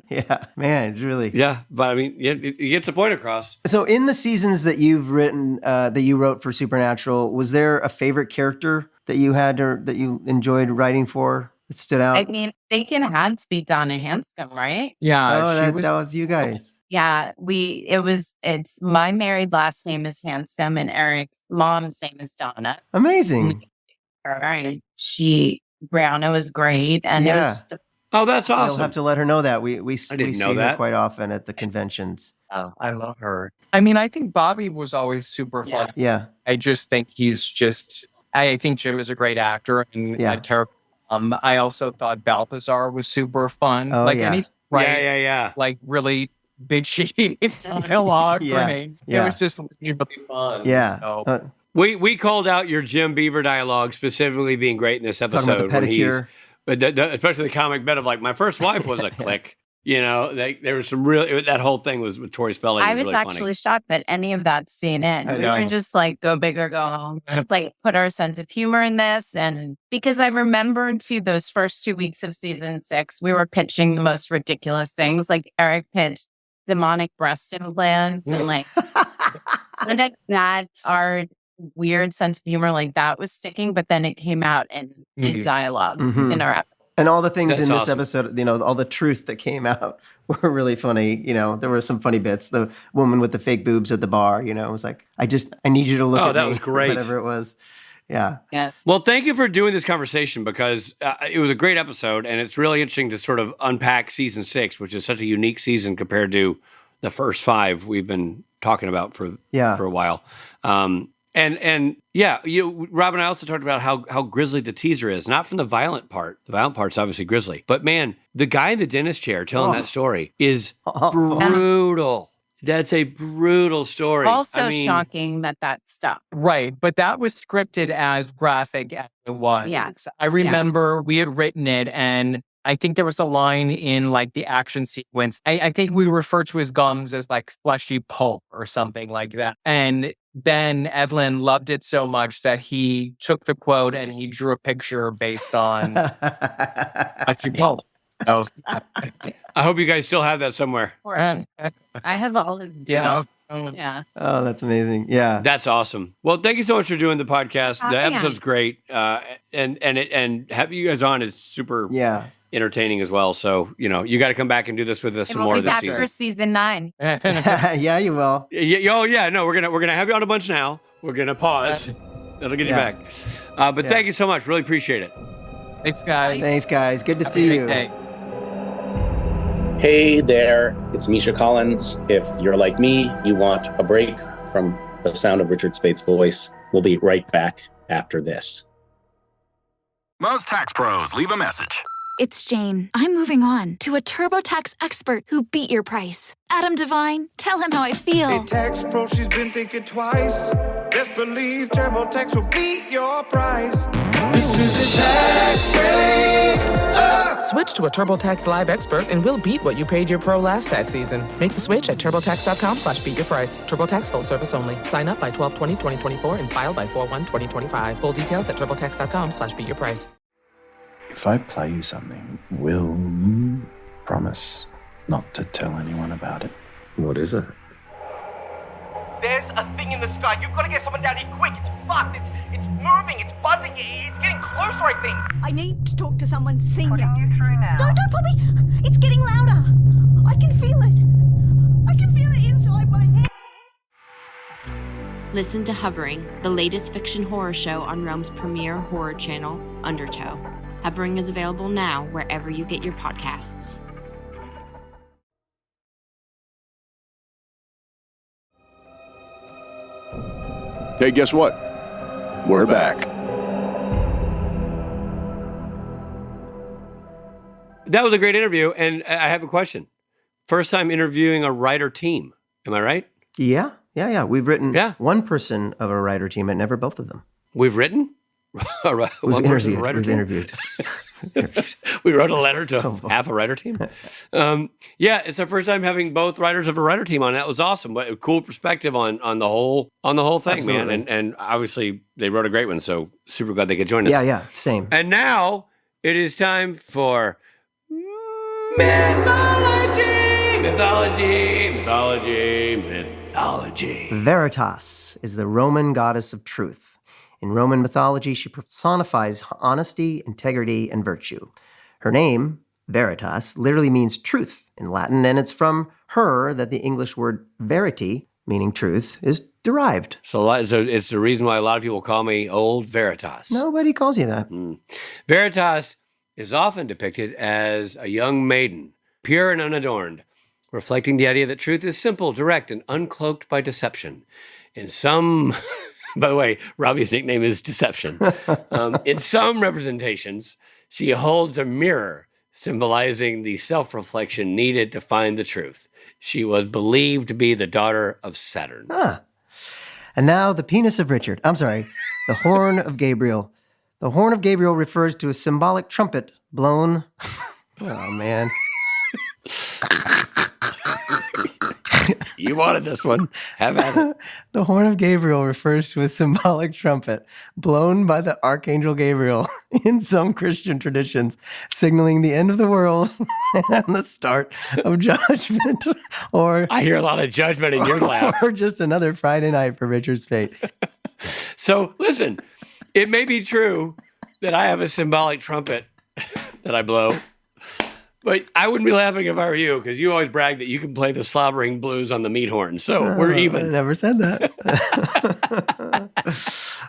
G: Yeah,
F: man, it's really.
E: Yeah, but I mean, it gets the point across.
F: So in the seasons that you've written, that you wrote for Supernatural, was there a favorite character that you had or that you enjoyed writing for? It stood out.
G: I mean, Bacon had to be Donna Hanscom, right?
A: Yeah.
F: That was you guys.
G: Yeah, it's my married last name is Hanscom and Eric's mom's name is Donna.
F: Amazing.
G: And Brianna was great. And it was just
E: that's awesome.
F: You'll have to let her know that. We see
E: know that.
F: her quite often at the conventions.
A: Oh, I love her. I mean, I think Bobby was always super fun.
F: Yeah.
A: I just think I think Jim is a great actor and character. I also thought Balthazar was super fun.
F: Oh,
E: yeah.
A: Like really bitchy dialogue for me. It was just really fun.
F: Yeah.
A: So.
E: We called out your Jim Beaver dialogue specifically being great in this episode.
F: Talking about the pedicure.
E: Especially the comic bit of like, my first wife was a click. You know, there was some that whole thing was with Tori Spelling.
G: I was
E: really
G: actually
E: funny.
G: shocked that any of that scene in. We were just like, go big or go home. Like, put our sense of humor in this. And because I remembered too, those first 2 weeks of season 6, we were pitching the most ridiculous things. Like Eric pitched demonic breast implants and like, that our weird sense of humor like that was sticking. But then it came out in dialogue in our episode.
F: And all the things in this
E: awesome.
F: episode, all the truth that came out were really funny. There were some funny bits. The woman with the fake boobs at the bar, it was like, I need you to look at me.
E: Oh, that was great.
F: Whatever it was. Yeah.
E: Well, thank you for doing this conversation because it was a great episode and it's really interesting to sort of unpack season 6, which is such a unique season compared to the first 5 we've been talking about for a while. And Rob and I also talked about how grisly the teaser is, not from the violent part. The violent part's obviously grisly. But man, the guy in the dentist chair telling that story is brutal. That's a brutal story.
G: Also shocking that stuff.
A: Right. But that was scripted as graphic as it was.
G: Yes.
A: I remember we had written it and I think there was a line in like the action sequence. I think we refer to his gums as like fleshy pulp or something like that. And then Evelyn loved it so much that he took the quote and he drew a picture based on fleshy pulp.
E: I hope you guys still have that somewhere.
G: I have all of them. Yeah.
F: Oh, that's amazing. Yeah.
E: That's awesome. Well, thank you so much for doing the podcast. The episode's great. And having you guys on is super entertaining as well. So, you got to come back and do this with us some more this season.
G: For season 9.
F: Yeah, you will.
E: No, we're gonna have you on a bunch now. We're gonna pause. That'll get you back. But thank you so much. Really appreciate it.
A: Thanks, guys.
F: Thanks, guys. Good to see you.
K: Hey there, it's Misha Collins. If you're like me, you want a break from the sound of Richard Spate's voice. We'll be right back after this.
L: Most tax pros leave a message.
M: It's Jane. I'm moving on to a TurboTax expert who beat your price. Adam Devine, tell him how I feel.
N: Hey, tax pro, she's been thinking twice. Best believe TurboTax will beat your price. This is a tax break.
O: Switch to a TurboTax Live expert and we'll beat what you paid your pro last tax season. Make the switch at TurboTax.com/beatyourprice. TurboTax full service only. Sign up by 12/20/2024 and file by 4/1/2025. Full details at TurboTax.com/beatyourprice.
P: If I play you something, will you promise not to tell anyone about it?
Q: What is it?
R: There's a thing in the sky. You've got to get someone down here quick. It's fucked. It's moving. It's buzzing. It's getting closer, I think.
S: I need to talk to someone senior. Putting you through now. Don't put me. It's getting louder. I can feel it. I can feel it inside my head.
T: Listen to Hovering, the latest fiction horror show on Realm's premier horror channel, Undertow. Hovering is available now wherever you get your podcasts.
L: Hey, guess what? We're back.
E: That was a great interview, and I have a question. First time interviewing a writer team, am I right?
F: Yeah. We've written one person of a writer team, and never both of them.
E: We've written? One person of a writer team?
F: Interviewed.
E: We wrote a letter to half a writer team. It's our first time having both writers of a writer team on. That was awesome. But a cool perspective on the whole thing, absolutely, man. And obviously they wrote a great one, so super glad they could join us.
F: Yeah, same.
E: And now it is time for mythology.
F: Veritas is the Roman goddess of truth. In Roman mythology, she personifies honesty, integrity, and virtue. Her name, Veritas, literally means truth in Latin, and it's from her that the English word verity, meaning truth, is derived.
E: So it's the reason why a lot of people call me Old Veritas.
F: Nobody calls you that.
E: Veritas is often depicted as a young maiden, pure and unadorned, reflecting the idea that truth is simple, direct, and uncloaked by deception. In some... By the way, Robbie's nickname is Deception. In some representations, she holds a mirror symbolizing the self-reflection needed to find the truth. She was believed to be the daughter of Saturn.
F: And now the penis of Richard. I'm sorry, the horn of Gabriel. The horn of Gabriel refers to a symbolic trumpet blown... Oh, man.
E: You wanted this one. Have at it.
F: The horn of Gabriel refers to a symbolic trumpet blown by the Archangel Gabriel in some Christian traditions, signaling the end of the world and the start of judgment. Or
E: I hear a lot of judgment in your laugh.
F: Or just another Friday night for Richard's fate.
E: So listen, it may be true that I have a symbolic trumpet that I blow. But I wouldn't be laughing if I were you, because you always brag that you can play the slobbering blues on the meat horn. So we're even.
F: I never said that.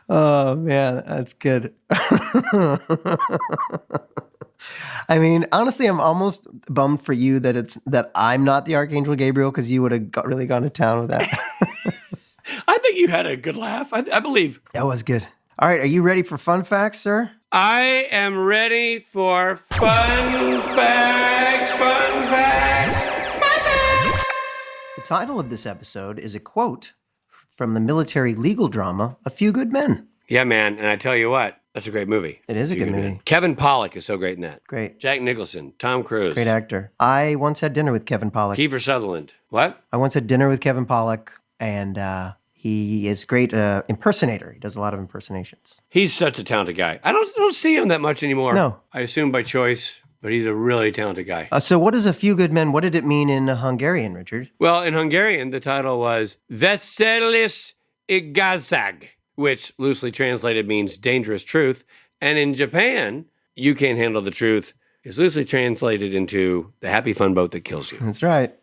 F: Oh, man, that's good. I mean, honestly, I'm almost bummed for you that I'm not the Archangel Gabriel, because you would have really gone to town with that.
E: I think you had a good laugh. I believe.
F: That was good. All right, are you ready for fun facts, sir?
E: I am ready for fun facts.
F: The title of this episode is a quote from the military legal drama, A Few Good Men.
E: Yeah, man. And I tell you what, that's a great movie.
F: It is a good movie.
E: Kevin Pollak is so great in that.
F: Great.
E: Jack Nicholson, Tom Cruise.
F: Great actor. I once had dinner with Kevin Pollak.
E: Kiefer Sutherland. What?
F: I once had dinner with Kevin Pollak, and he is a great impersonator. He does a lot of impersonations.
E: He's such a talented guy. I don't see him that much anymore.
F: No.
E: I assume by choice, but he's a really talented guy.
F: So what is A Few Good Men? What did it mean in Hungarian, Richard?
E: Well, in Hungarian, the title was Veselis Igazság, which loosely translated means dangerous truth. And in Japan, You Can't Handle the Truth is loosely translated into the happy fun boat that kills you.
F: That's right.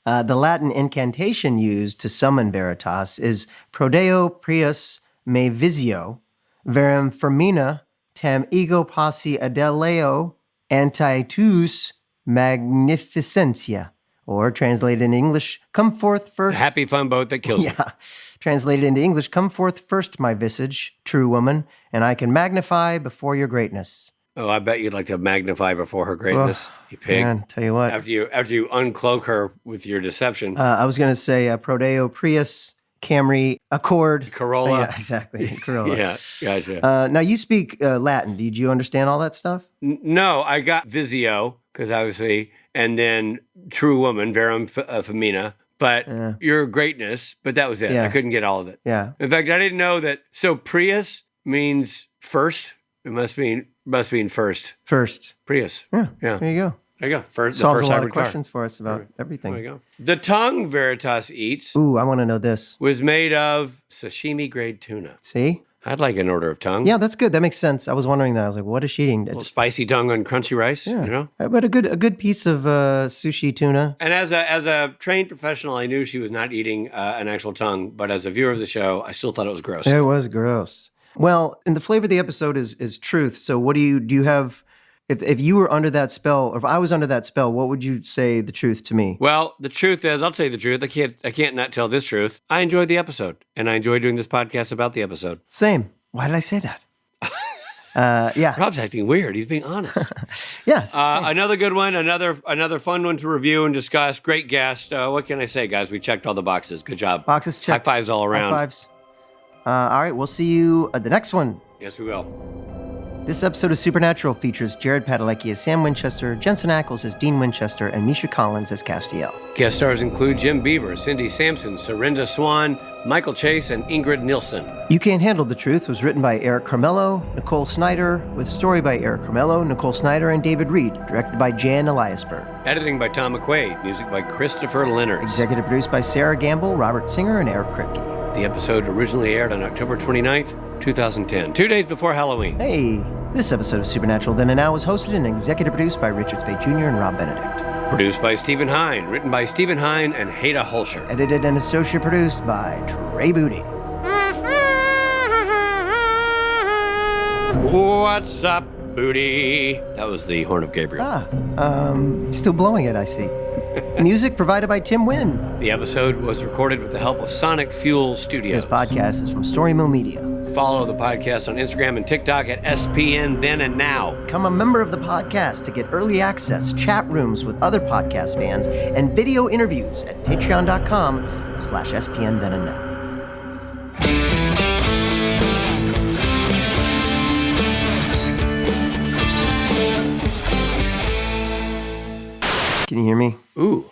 F: The Latin incantation used to summon Veritas is Prodeo prius me visio, verum fermina tam ego passi adeleo antietus magnificentia, Or translated into English, come forth first.
E: Happy fun boat that kills you.
F: Yeah. Translated into English, come forth first, my visage, true woman, and I can magnify before your greatness.
E: Oh, I bet you'd like to magnify before her greatness, you pig.
F: Man, tell you what.
E: After you uncloak her with your deception.
F: I was going to say Prodeo, Prius, Camry, Accord.
E: Corolla.
F: Yeah, exactly. Corolla.
E: Yeah, gotcha.
F: Now, you speak Latin. Did you understand all that stuff?
E: No, I got Visio, because obviously, and then True Woman, Verum Femina, but your greatness, but that was it.
F: Yeah.
E: I couldn't get all of it.
F: Yeah.
E: In fact, I didn't know that. So Prius means first. It must mean first.
F: First.
E: Prius.
F: Yeah.
E: Yeah.
F: There you go.
E: There you go. First,
F: Solves
E: the first
F: a lot
E: hybrid
F: of questions for us about everything.
E: There we go. The tongue Veritas eats.
F: Ooh, I want to know this.
E: Was made of sashimi grade tuna.
F: See?
E: I'd like an order of tongue.
F: Yeah, that's good. That makes sense. I was wondering that. I was like, what is she eating?
E: A little spicy tongue on crunchy rice, you know?
F: But a good piece of sushi tuna.
E: And as a trained professional, I knew she was not eating an actual tongue, but as a viewer of the show, I still thought it was gross.
F: It was gross. Well, and the flavor of the episode is truth. So what do you have, if you were under that spell, or if I was under that spell, what would you say the truth to me?
E: Well, the truth is, I'll tell you the truth. I can't not tell this truth. I enjoyed the episode, and I enjoyed doing this podcast about the episode.
F: Same. Why did I say that? Yeah.
E: Rob's acting weird. He's being honest.
F: Yes.
E: Another good one. Another fun one to review and discuss. Great guest. What can I say, guys? We checked all the boxes. Good job.
F: Boxes checked.
E: High fives all around.
F: High fives. All right. We'll see you at the next one.
E: Yes, we will.
F: This episode of Supernatural features Jared Padalecki as Sam Winchester, Jensen Ackles as Dean Winchester, and Misha Collins as Castiel.
E: Guest stars include Jim Beaver, Cindy Sampson, Serinda Swan, Michael Chase, and Ingrid Nilsson.
F: You Can't Handle the Truth was written by Eric Carmelo, Nicole Snyder, with story by Eric Carmelo, Nicole Snyder, and David Reed, directed by Jan Eliasberg.
E: Editing by Tom McQuaid, music by Christopher Leonard.
F: Executive produced by Sarah Gamble, Robert Singer, and Eric Kripke.
E: The episode originally aired on October 29th, 2010, 2 days before Halloween.
F: Hey, this episode of Supernatural Then and Now was hosted and executive produced by Richard Spade Jr. and Rob Benedict.
E: Produced by Stephen Hine, written by Stephen Hine and Haida Holscher.
F: Edited and associate produced by Trey Booty.
E: What's up, Booty? That was the horn of Gabriel.
F: Still blowing it, I see. Music provided by Tim Wynn.
E: The episode was recorded with the help of Sonic Fuel Studios.
F: This podcast is from Story Mill Media.
E: Follow the podcast on Instagram and TikTok at SPN Then and Now.
F: Become a member of the podcast to get early access, chat rooms with other podcast fans, and video interviews at patreon.com/SPN Then and Now. Can you hear me?
E: Ooh,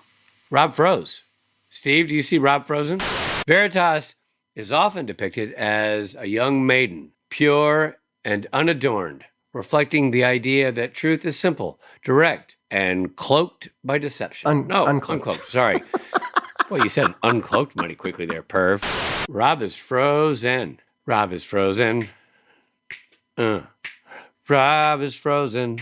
E: Rob froze. Steve, do you see Rob frozen? Veritas is often depicted as a young maiden, pure and unadorned, reflecting the idea that truth is simple, direct, and cloaked by deception. Uncloaked. Sorry. Well, you said uncloaked mighty quickly there, perv. Rob is frozen. Rob is frozen. Rob is frozen.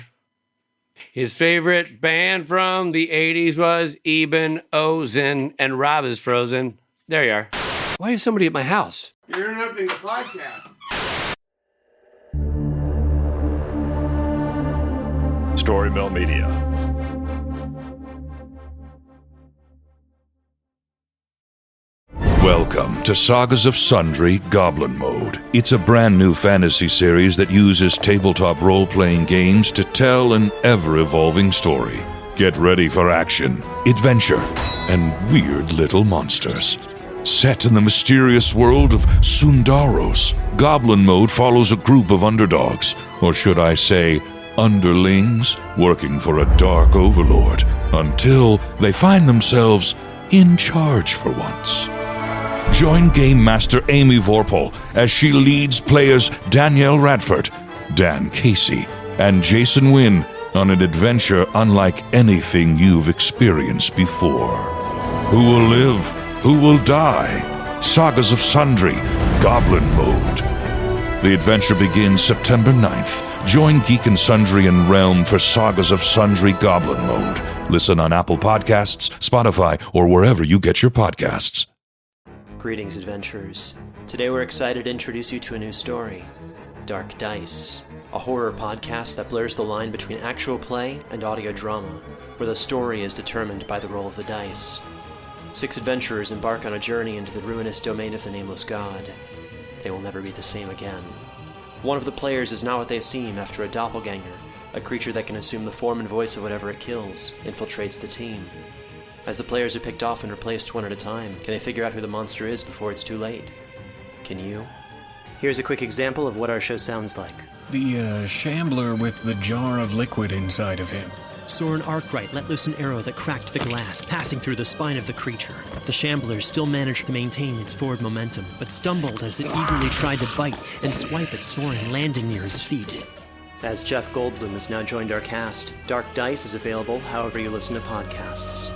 E: His favorite band from the 80s was Eben Ozen, and Rob is frozen. There you are. Why is somebody at my house? You're interrupting the podcast.
L: Story Mill Media.
Q: Welcome to Sagas of Sundry Goblin Mode. It's a brand new fantasy series that uses tabletop role-playing games to tell an ever-evolving story. Get ready for action, adventure, and weird little monsters. Set in the mysterious world of Sundaros, Goblin Mode follows a group of underdogs, or should I say, underlings, working for a dark overlord, until they find themselves in charge for once. Join Game Master Amy Vorpal as she leads players Danielle Radford, Dan Casey, and Jason Wynn on an adventure unlike anything you've experienced before. Who will live? Who will die? Sagas of Sundry, Goblin Mode. The adventure begins September 9th. Join Geek and Sundry and Realm for Sagas of Sundry Goblin Mode. Listen on Apple Podcasts, Spotify, or wherever you get your podcasts.
U: Greetings, adventurers. Today we're excited to introduce you to a new story, Dark Dice, a horror podcast that blurs the line between actual play and audio drama. where the story is determined by the roll of the dice. 6 adventurers embark on a journey into the ruinous domain of the Nameless God. They will never be the same again. One of the players is not what they seem after a doppelganger, a creature that can assume the form and voice of whatever it kills, infiltrates the team. As the players are picked off and replaced one at a time, can they figure out who the monster is before it's too late? Can you? Here's a quick example of what our show sounds like.
C: The shambler with the jar of liquid inside of him.
U: Soren Arkwright let loose an arrow that cracked the glass, passing through the spine of the creature. The shambler still managed to maintain its forward momentum, but stumbled as it eagerly tried to bite and swipe at Soren, landing near his feet. As Jeff Goldblum has now joined our cast, Dark Dice is available however you listen to podcasts.